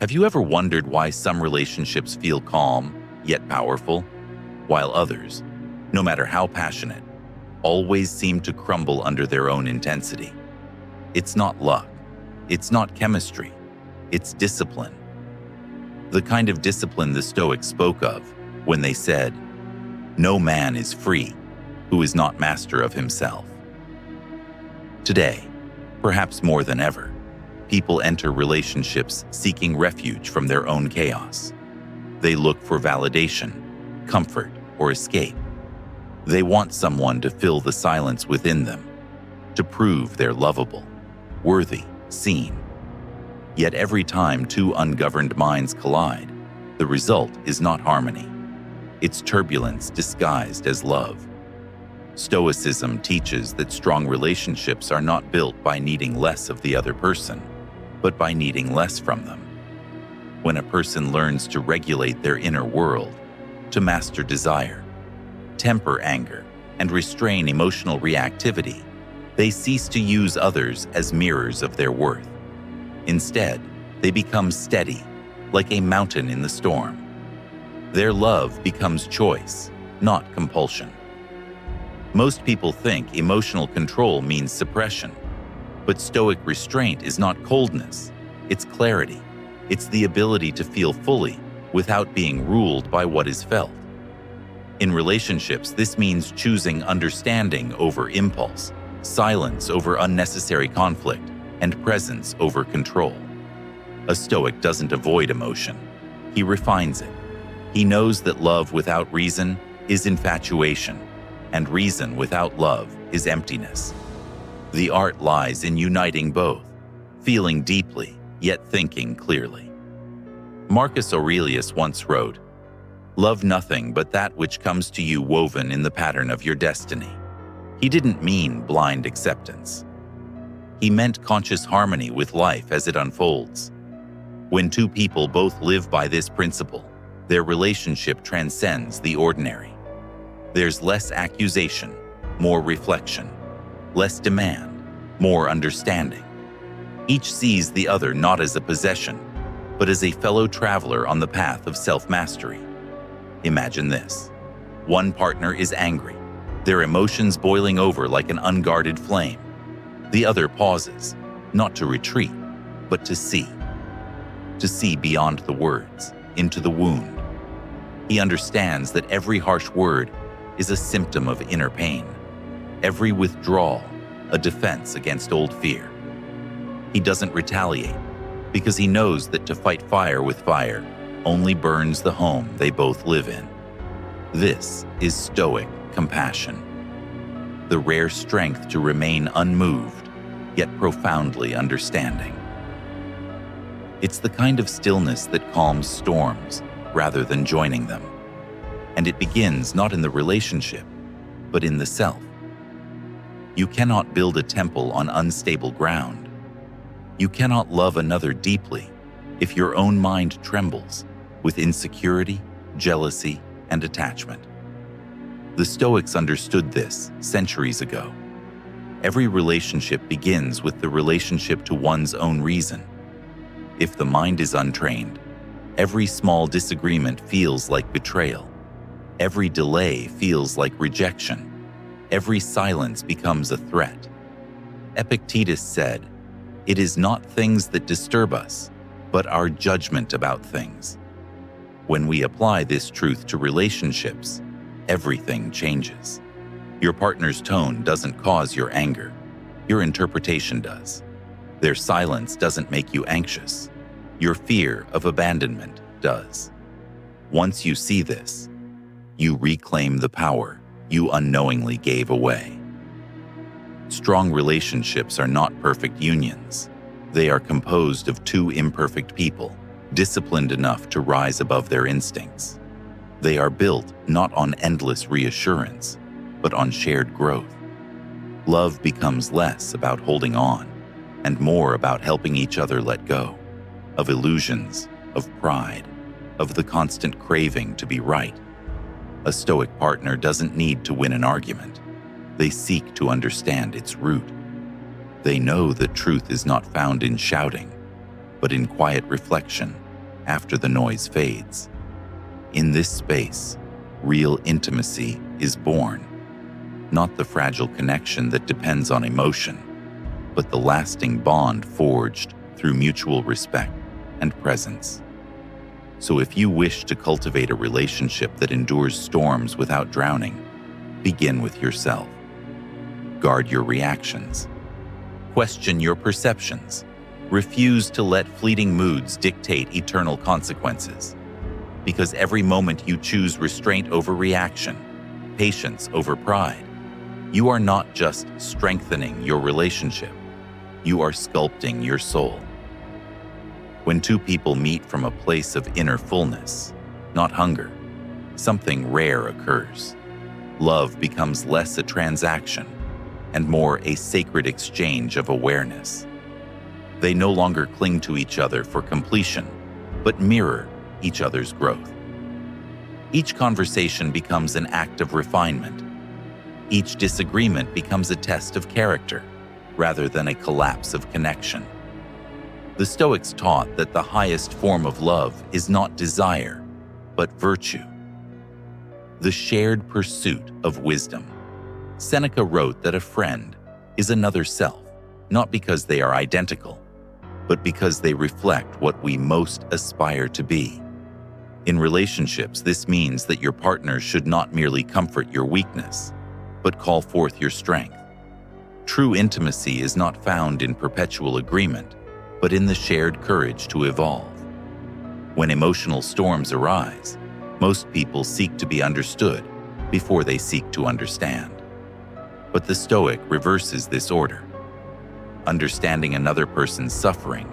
Have you ever wondered why some relationships feel calm, yet powerful, while others, no matter how passionate, always seem to crumble under their own intensity? It's not luck. It's not chemistry. It's discipline. The kind of discipline the Stoics spoke of when they said, "No man is free who is not master of himself." Today, perhaps more than ever, people enter relationships seeking refuge from their own chaos. They look for validation, comfort, or escape. They want someone to fill the silence within them, to prove they're lovable, worthy, seen. Yet every time two ungoverned minds collide, the result is not harmony. It's turbulence disguised as love. Stoicism teaches that strong relationships are not built by needing less of the other person, but by needing less from them. When a person learns to regulate their inner world, to master desire, temper anger, and restrain emotional reactivity, they cease to use others as mirrors of their worth. Instead, they become steady, like a mountain in the storm. Their love becomes choice, not compulsion. Most people think emotional control means suppression, but Stoic restraint is not coldness, it's clarity. It's the ability to feel fully without being ruled by what is felt. In relationships, this means choosing understanding over impulse, silence over unnecessary conflict, and presence over control. A Stoic doesn't avoid emotion. He refines it. He knows that love without reason is infatuation, and reason without love is emptiness. The art lies in uniting both, feeling deeply, yet thinking clearly. Marcus Aurelius once wrote, "Love nothing but that which comes to you woven in the pattern of your destiny." He didn't mean blind acceptance. He meant conscious harmony with life as it unfolds. When two people both live by this principle, their relationship transcends the ordinary. There's less accusation, more reflection, less demand, more understanding. Each sees the other not as a possession, but as a fellow traveler on the path of self-mastery. Imagine this. One partner is angry, their emotions boiling over like an unguarded flame. The other pauses, not to retreat, but to see beyond the words, into the wound. He understands that every harsh word is a symptom of inner pain, every withdrawal a defense against old fear. He doesn't retaliate because he knows that to fight fire with fire only burns the home they both live in. This is Stoic compassion, the rare strength to remain unmoved, yet profoundly understanding. It's the kind of stillness that calms storms rather than joining them. And it begins not in the relationship, but in the self. You cannot build a temple on unstable ground. You cannot love another deeply if your own mind trembles with insecurity, jealousy, and attachment. The Stoics understood this centuries ago. Every relationship begins with the relationship to one's own reason. If the mind is untrained, every small disagreement feels like betrayal. Every delay feels like rejection. Every silence becomes a threat. Epictetus said, "It is not things that disturb us, but our judgment about things." When we apply this truth to relationships, everything changes. Your partner's tone doesn't cause your anger. Your interpretation does. Their silence doesn't make you anxious. Your fear of abandonment does. Once you see this, you reclaim the power you unknowingly gave away. Strong relationships are not perfect unions. They are composed of two imperfect people, disciplined enough to rise above their instincts. They are built not on endless reassurance, but on shared growth. Love becomes less about holding on and more about helping each other let go of illusions, of pride, of the constant craving to be right. A Stoic partner doesn't need to win an argument. They seek to understand its root. They know that truth is not found in shouting, but in quiet reflection after the noise fades. In this space, real intimacy is born, not the fragile connection that depends on emotion, but the lasting bond forged through mutual respect and presence. So if you wish to cultivate a relationship that endures storms without drowning, begin with yourself. Guard your reactions. Question your perceptions. Refuse to let fleeting moods dictate eternal consequences. Because every moment you choose restraint over reaction, patience over pride, you are not just strengthening your relationship, you are sculpting your soul. When two people meet from a place of inner fullness, not hunger, something rare occurs. Love becomes less a transaction and more a sacred exchange of awareness. They no longer cling to each other for completion, but mirror each other's growth. Each conversation becomes an act of refinement. Each disagreement becomes a test of character, rather than a collapse of connection. The Stoics taught that the highest form of love is not desire, but virtue. The shared pursuit of wisdom. Seneca wrote that a friend is another self, not because they are identical, but because they reflect what we most aspire to be. In relationships, this means that your partner should not merely comfort your weakness, but call forth your strength. True intimacy is not found in perpetual agreement, but in the shared courage to evolve. When emotional storms arise, most people seek to be understood before they seek to understand. But the Stoic reverses this order. Understanding another person's suffering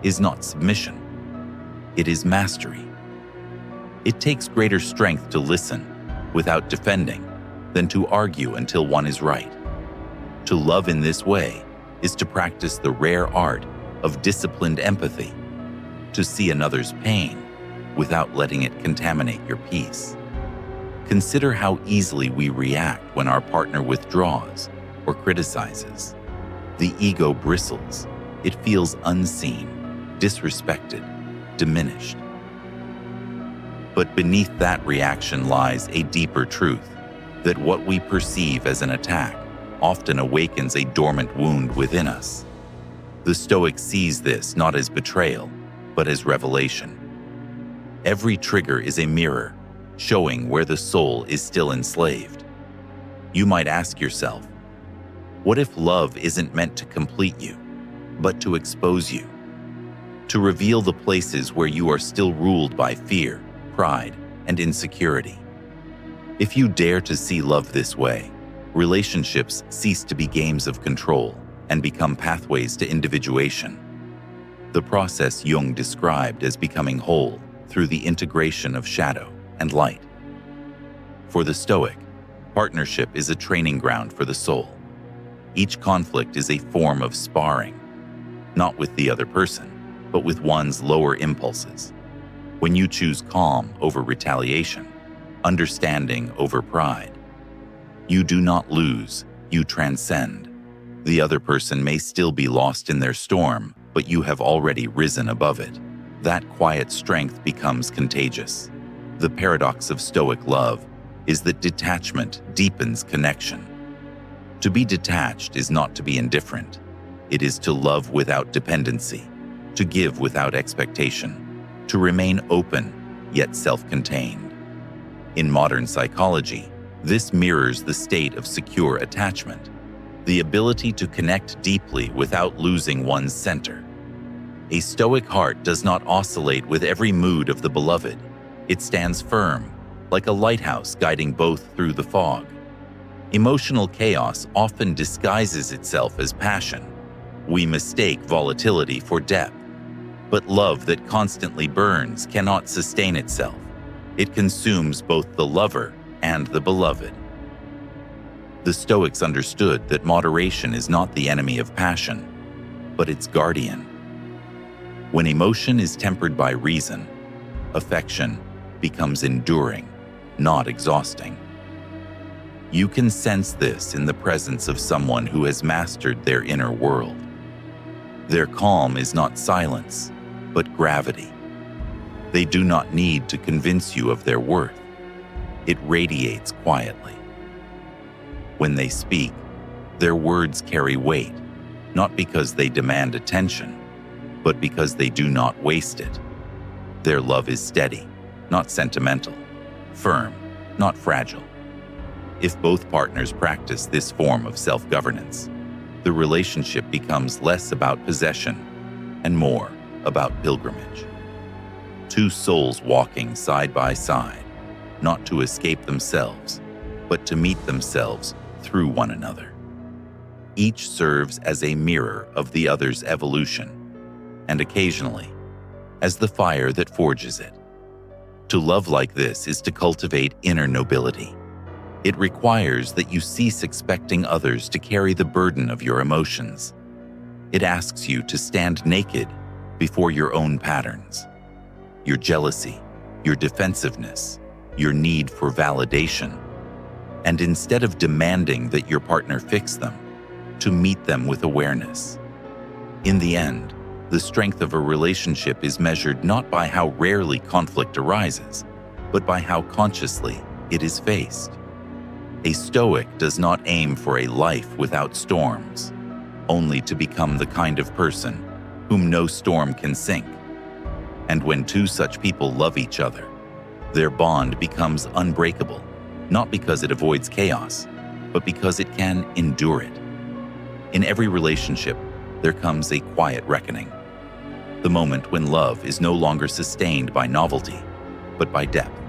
is not submission. It is mastery. It takes greater strength to listen without defending than to argue until one is right. To love in this way is to practice the rare art of disciplined empathy, to see another's pain without letting it contaminate your peace. Consider how easily we react when our partner withdraws or criticizes. The ego bristles. It feels unseen, disrespected, diminished. But beneath that reaction lies a deeper truth, that what we perceive as an attack often awakens a dormant wound within us. The Stoic sees this not as betrayal, but as revelation. Every trigger is a mirror, showing where the soul is still enslaved. You might ask yourself, what if love isn't meant to complete you, but to expose you? To reveal the places where you are still ruled by fear, pride, and insecurity. If you dare to see love this way, relationships cease to be games of control and become pathways to individuation. The process Jung described as becoming whole through the integration of shadow and light. For the Stoic, partnership is a training ground for the soul. Each conflict is a form of sparring, not with the other person, but with one's lower impulses. When you choose calm over retaliation, understanding over pride, you do not lose, you transcend. The other person may still be lost in their storm, but you have already risen above it. That quiet strength becomes contagious. The paradox of Stoic love is that detachment deepens connection. To be detached is not to be indifferent. It is to love without dependency, to give without expectation, to remain open yet self-contained. In modern psychology, this mirrors the state of secure attachment, the ability to connect deeply without losing one's center. A Stoic heart does not oscillate with every mood of the beloved. It stands firm, like a lighthouse guiding both through the fog. Emotional chaos often disguises itself as passion. We mistake volatility for depth. But love that constantly burns cannot sustain itself. It consumes both the lover and the beloved. The Stoics understood that moderation is not the enemy of passion, but its guardian. When emotion is tempered by reason, affection becomes enduring, not exhausting. You can sense this in the presence of someone who has mastered their inner world. Their calm is not silence, but gravity. They do not need to convince you of their worth. It radiates quietly. When they speak, their words carry weight, not because they demand attention, but because they do not waste it. Their love is steady, not sentimental, firm, not fragile. If both partners practice this form of self-governance, the relationship becomes less about possession and more about pilgrimage. Two souls walking side by side, not to escape themselves, but to meet themselves through one another. Each serves as a mirror of the other's evolution, and occasionally, as the fire that forges it. To love like this is to cultivate inner nobility. It requires that you cease expecting others to carry the burden of your emotions. It asks you to stand naked before your own patterns, your jealousy, your defensiveness, your need for validation, and instead of demanding that your partner fix them, to meet them with awareness. In the end, the strength of a relationship is measured not by how rarely conflict arises, but by how consciously it is faced. A Stoic does not aim for a life without storms, only to become the kind of person whom no storm can sink. And when two such people love each other, their bond becomes unbreakable, not because it avoids chaos, but because it can endure it. In every relationship, there comes a quiet reckoning. The moment when love is no longer sustained by novelty, but by depth.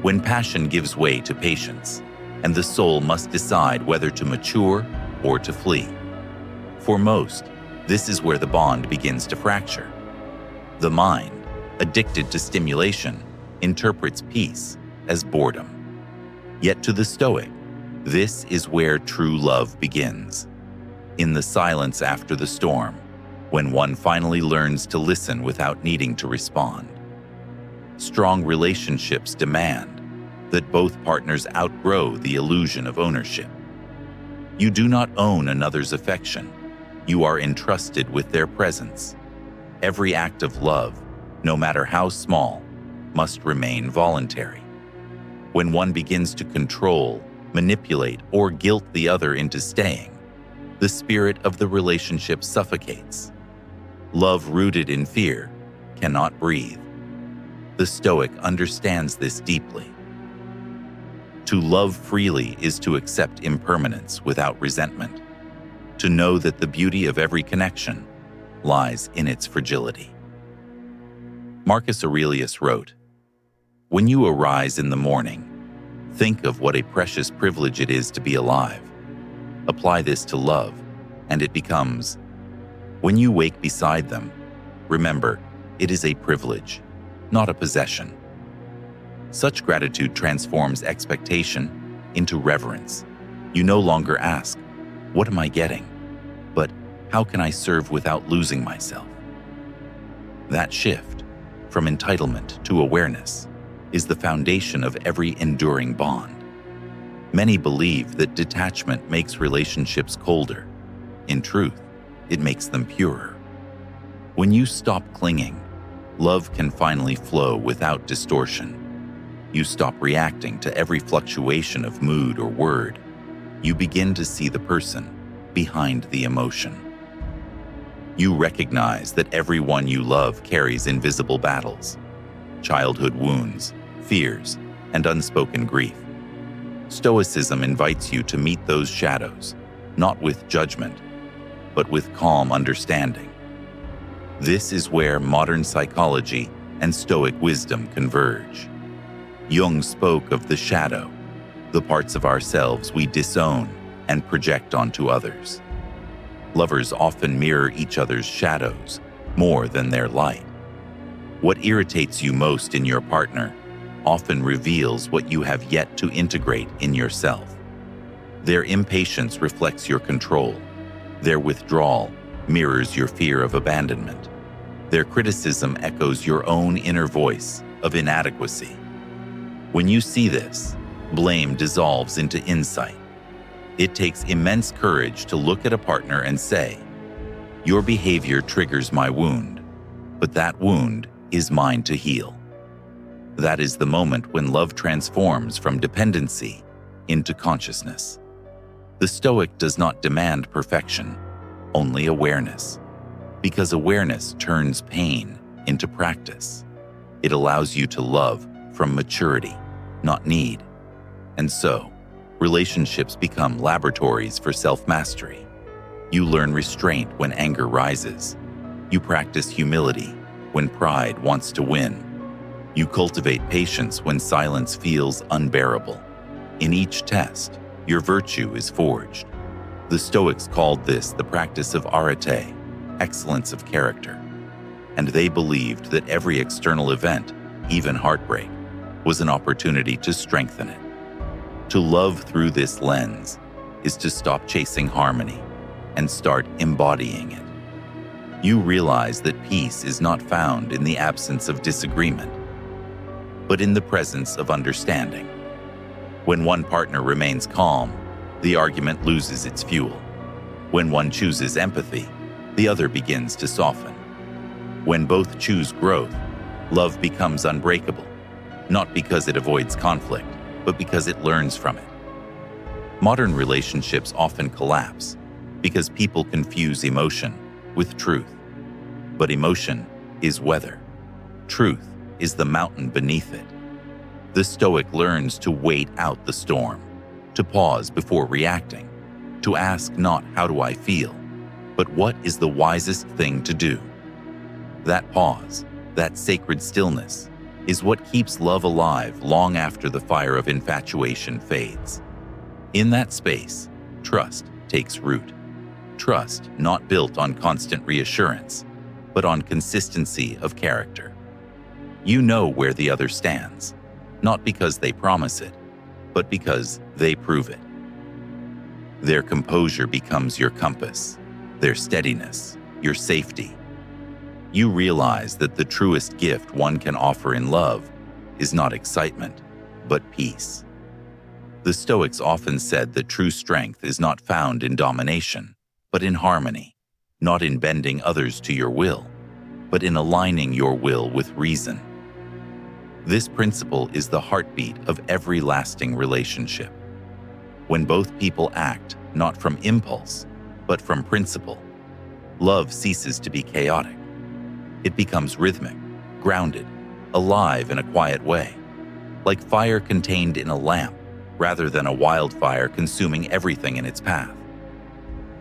When passion gives way to patience, and the soul must decide whether to mature or to flee. For most, this is where the bond begins to fracture. The mind, addicted to stimulation, interprets peace as boredom. Yet to the Stoic, this is where true love begins. In the silence after the storm, when one finally learns to listen without needing to respond. Strong relationships demand that both partners outgrow the illusion of ownership. You do not own another's affection. You are entrusted with their presence. Every act of love, no matter how small, must remain voluntary. When one begins to control, manipulate, or guilt the other into staying, the spirit of the relationship suffocates. Love rooted in fear cannot breathe. The Stoic understands this deeply. To love freely is to accept impermanence without resentment, to know that the beauty of every connection lies in its fragility. Marcus Aurelius wrote, "When you arise in the morning, think of what a precious privilege it is to be alive. Apply this to love, and it becomes, when you wake beside them, remember, it is a privilege, not a possession." Such gratitude transforms expectation into reverence. You no longer ask, "What am I getting?" but "How can I serve without losing myself?" That shift, from entitlement to awareness, is the foundation of every enduring bond. Many believe that detachment makes relationships colder. In truth, it makes them purer. When you stop clinging, love can finally flow without distortion. You stop reacting to every fluctuation of mood or word. You begin to see the person behind the emotion. You recognize that everyone you love carries invisible battles, childhood wounds, fears, and unspoken grief. Stoicism invites you to meet those shadows, not with judgment, but with calm understanding. This is where modern psychology and Stoic wisdom converge. Jung spoke of the shadow, the parts of ourselves we disown and project onto others. Lovers often mirror each other's shadows more than their light. What irritates you most in your partner often reveals what you have yet to integrate in yourself. Their impatience reflects your control. Their withdrawal mirrors your fear of abandonment. Their criticism echoes your own inner voice of inadequacy. When you see this, blame dissolves into insight. It takes immense courage to look at a partner and say, "Your behavior triggers my wound, but that wound is mine to heal. That is the moment when love transforms from dependency into consciousness. The Stoic does not demand perfection, only awareness, because awareness turns pain into practice. It allows you to love from maturity, not need. And so, relationships become laboratories for self-mastery. You learn restraint when anger rises. You practice humility when pride wants to win. You cultivate patience when silence feels unbearable. In each test, your virtue is forged. The Stoics called this the practice of arete, excellence of character. And they believed that every external event, even heartbreak, was an opportunity to strengthen it. To love through this lens is to stop chasing harmony and start embodying it. You realize that peace is not found in the absence of disagreement, but in the presence of understanding. When one partner remains calm, the argument loses its fuel. When one chooses empathy, the other begins to soften. When both choose growth, love becomes unbreakable, not because it avoids conflict, but because it learns from it. Modern relationships often collapse because people confuse emotion with truth. But emotion is weather. Truth is the mountain beneath it. The Stoic learns to wait out the storm, to pause before reacting, to ask not how do I feel, but what is the wisest thing to do. That pause, that sacred stillness, is what keeps love alive long after the fire of infatuation fades. In that space, trust takes root. Trust not built on constant reassurance, but on consistency of character. You know where the other stands, not because they promise it, but because they prove it. Their composure becomes your compass, their steadiness, your safety. You realize that the truest gift one can offer in love is not excitement, but peace. The Stoics often said that true strength is not found in domination, but in harmony, not in bending others to your will, but in aligning your will with reason. This principle is the heartbeat of every lasting relationship. When both people act not from impulse, but from principle, love ceases to be chaotic. It becomes rhythmic, grounded, alive in a quiet way, like fire contained in a lamp rather than a wildfire consuming everything in its path.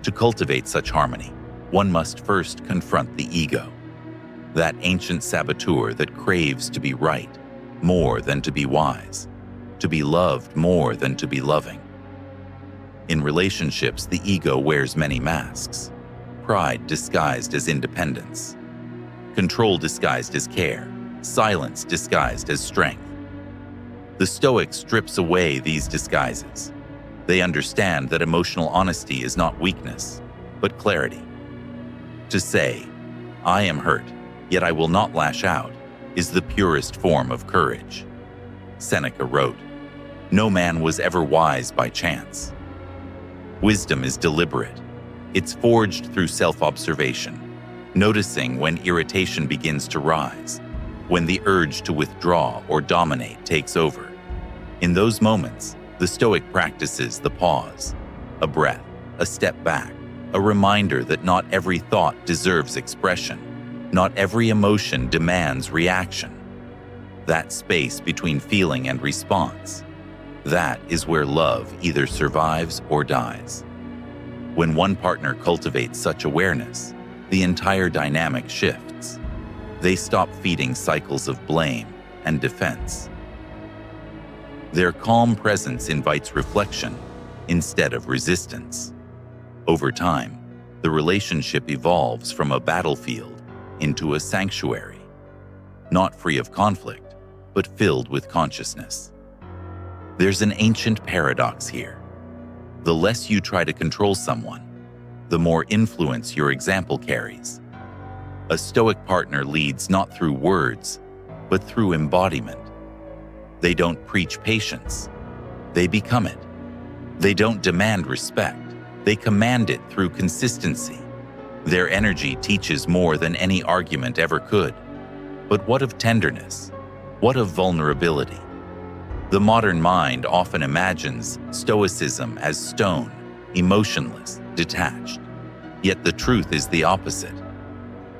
To cultivate such harmony, one must first confront the ego, that ancient saboteur that craves to be right more than to be wise, to be loved more than to be loving. In relationships, the ego wears many masks: pride disguised as independence, control disguised as care, silence disguised as strength. The Stoic strips away these disguises. They understand that emotional honesty is not weakness, but clarity. To say, "I am hurt, yet I will not lash out," is the purest form of courage. Seneca wrote, "No man was ever wise by chance." Wisdom is deliberate. It's forged through self-observation, noticing when irritation begins to rise, when the urge to withdraw or dominate takes over. In those moments, the Stoic practices the pause, a breath, a step back, a reminder that not every thought deserves expression, not every emotion demands reaction. That space between feeling and response, that is where love either survives or dies. When one partner cultivates such awareness, the entire dynamic shifts. They stop feeding cycles of blame and defense. Their calm presence invites reflection instead of resistance. Over time, the relationship evolves from a battlefield into a sanctuary, not free of conflict, but filled with consciousness. There's an ancient paradox here. The less you try to control someone, the more influence your example carries. A Stoic partner leads not through words, but through embodiment. They don't preach patience, they become it. They don't demand respect, they command it through consistency. Their energy teaches more than any argument ever could. But what of tenderness? What of vulnerability? The modern mind often imagines Stoicism as stone, emotionless, detached. Yet the truth is the opposite.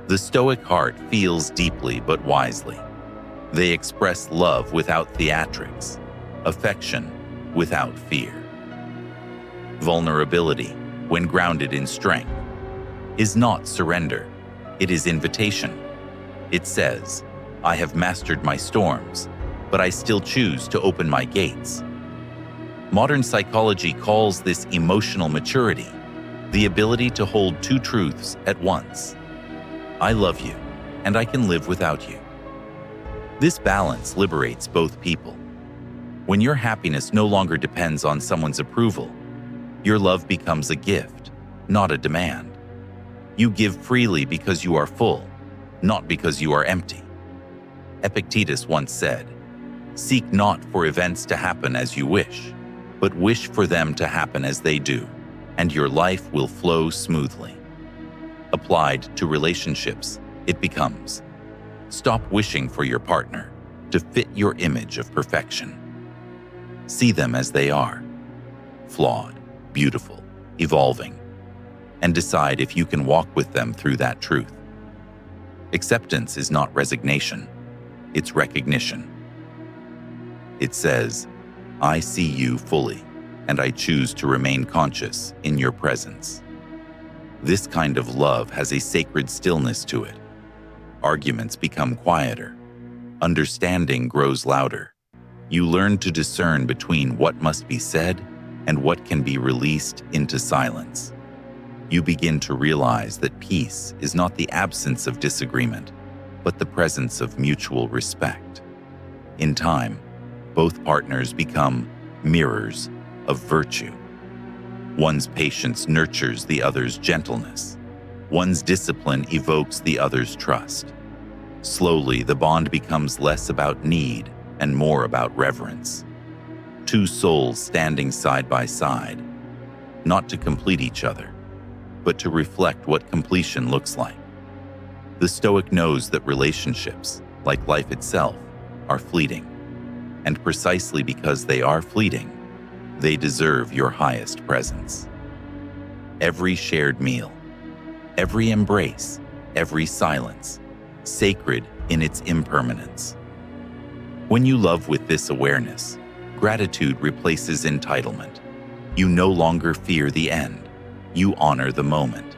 The Stoic heart feels deeply but wisely. They express love without theatrics, affection without fear. Vulnerability, when grounded in strength, is not surrender, it is invitation. It says, I have mastered my storms, but I still choose to open my gates. Modern psychology calls this emotional maturity, the ability to hold two truths at once. I love you, and I can live without you. This balance liberates both people. When your happiness no longer depends on someone's approval, your love becomes a gift, not a demand. You give freely because you are full, not because you are empty. Epictetus once said, "Seek not for events to happen as you wish, but wish for them to happen as they do, and your life will flow smoothly." Applied to relationships, it becomes, stop wishing for your partner to fit your image of perfection. See them as they are, flawed, beautiful, evolving, and decide if you can walk with them through that truth. Acceptance is not resignation, it's recognition. It says, I see you fully, and I choose to remain conscious in your presence. This kind of love has a sacred stillness to it. Arguments become quieter. Understanding grows louder. You learn to discern between what must be said and what can be released into silence. You begin to realize that peace is not the absence of disagreement, but the presence of mutual respect. In time, both partners become mirrors of virtue. One's patience nurtures the other's gentleness. One's discipline evokes the other's trust. Slowly, the bond becomes less about need and more about reverence. Two souls standing side by side, not to complete each other, but to reflect what completion looks like. The Stoic knows that relationships, like life itself, are fleeting. And precisely because they are fleeting, they deserve your highest presence. Every shared meal, every embrace, every silence, sacred in its impermanence. When you love with this awareness, gratitude replaces entitlement. You no longer fear the end. You honor the moment.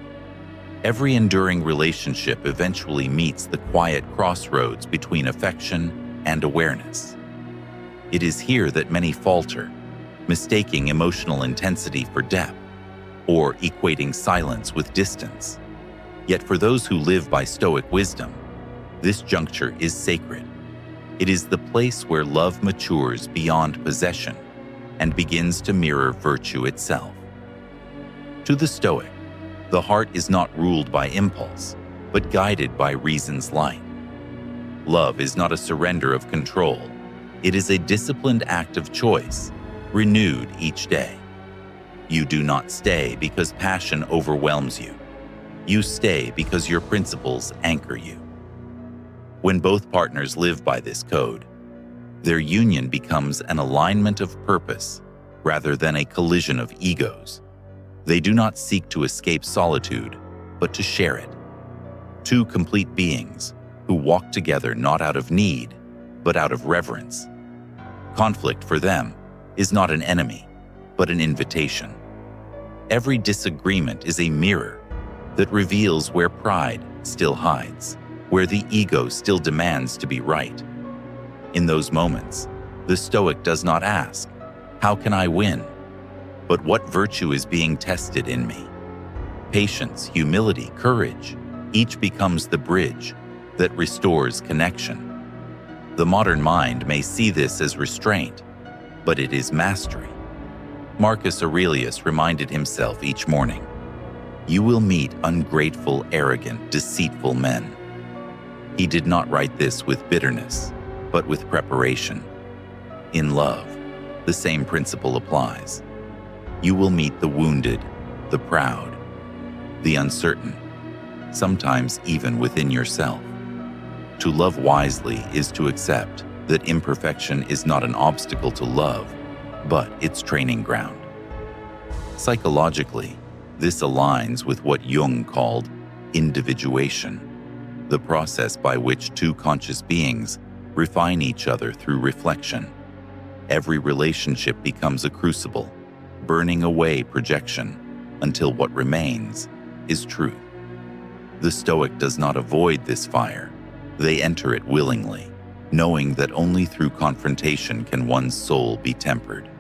Every enduring relationship eventually meets the quiet crossroads between affection and awareness. It is here that many falter, mistaking emotional intensity for depth, or equating silence with distance. Yet for those who live by Stoic wisdom, this juncture is sacred. It is the place where love matures beyond possession and begins to mirror virtue itself. To the Stoic, the heart is not ruled by impulse, but guided by reason's light. Love is not a surrender of control. It is a disciplined act of choice, renewed each day. You do not stay because passion overwhelms you. You stay because your principles anchor you. When both partners live by this code, their union becomes an alignment of purpose rather than a collision of egos. They do not seek to escape solitude, but to share it. Two complete beings who walk together not out of need, but out of reverence. Conflict for them is not an enemy, but an invitation. Every disagreement is a mirror that reveals where pride still hides, where the ego still demands to be right. In those moments, the Stoic does not ask, "How can I win?" but what virtue is being tested in me. Patience, humility, courage, each becomes the bridge that restores connection. The modern mind may see this as restraint, but it is mastery. Marcus Aurelius reminded himself each morning, "You will meet ungrateful, arrogant, deceitful men." He did not write this with bitterness, but with preparation. In love, the same principle applies. You will meet the wounded, the proud, the uncertain, sometimes even within yourself. To love wisely is to accept that imperfection is not an obstacle to love, but its training ground. Psychologically, this aligns with what Jung called individuation, the process by which two conscious beings refine each other through reflection. Every relationship becomes a crucible, burning away projection until what remains is truth. The Stoic does not avoid this fire. They enter it willingly, knowing that only through confrontation can one's soul be tempered.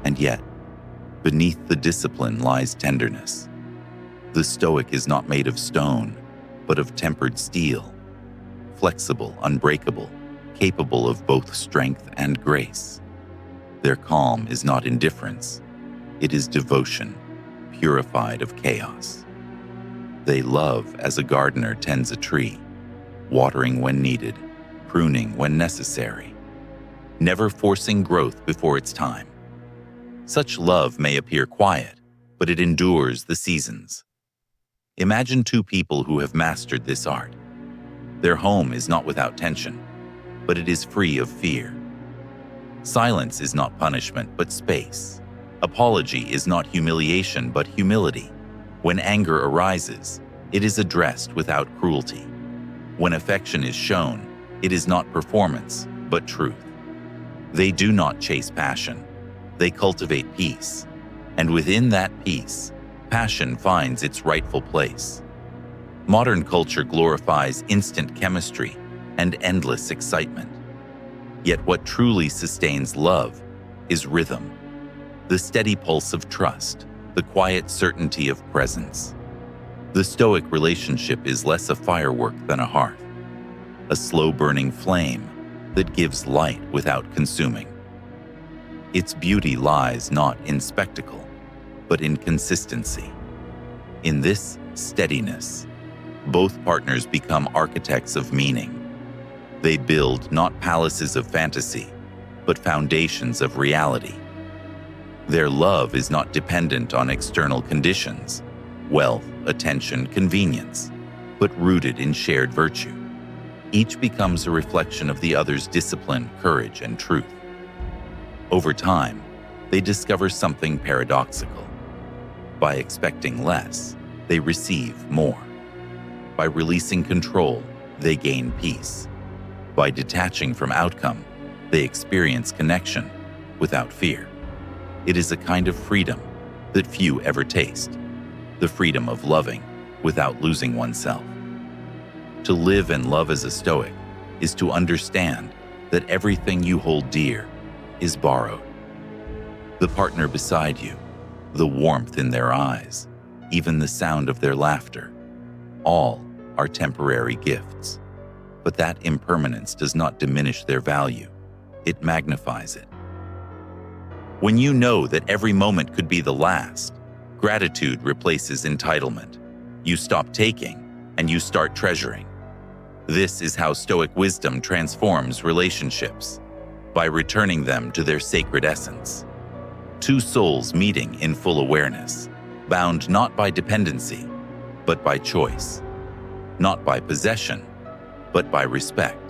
And yet, beneath the discipline lies tenderness. The Stoic is not made of stone, but of tempered steel, flexible, unbreakable, capable of both strength and grace. Their calm is not indifference, it is devotion, purified of chaos. They love as a gardener tends a tree, watering when needed, pruning when necessary, never forcing growth before its time. Such love may appear quiet, but it endures the seasons. Imagine two people who have mastered this art. Their home is not without tension, but it is free of fear. Silence is not punishment, but space. Apology is not humiliation, but humility. When anger arises, it is addressed without cruelty. When affection is shown, it is not performance, but truth. They do not chase passion. They cultivate peace. And within that peace, passion finds its rightful place. Modern culture glorifies instant chemistry and endless excitement. Yet what truly sustains love is rhythm, the steady pulse of trust, the quiet certainty of presence. The Stoic relationship is less a firework than a hearth, a slow-burning flame that gives light without consuming. Its beauty lies not in spectacle, but in consistency. In this steadiness, both partners become architects of meaning. They build not palaces of fantasy, but foundations of reality. Their love is not dependent on external conditions, wealth, attention, convenience, but rooted in shared virtue. Each becomes a reflection of the other's discipline, courage, and truth. Over time, they discover something paradoxical. By expecting less, they receive more. By releasing control, they gain peace. By detaching from outcome, they experience connection without fear. It is a kind of freedom that few ever taste, the freedom of loving without losing oneself. To live and love as a Stoic is to understand that everything you hold dear is borrowed. The partner beside you, the warmth in their eyes, even the sound of their laughter, all are temporary gifts. But that impermanence does not diminish their value, it magnifies it. When you know that every moment could be the last, gratitude replaces entitlement. You stop taking and you start treasuring. This is how Stoic wisdom transforms relationships, by returning them to their sacred essence. Two souls meeting in full awareness, bound not by dependency, but by choice, not by possession, but by respect.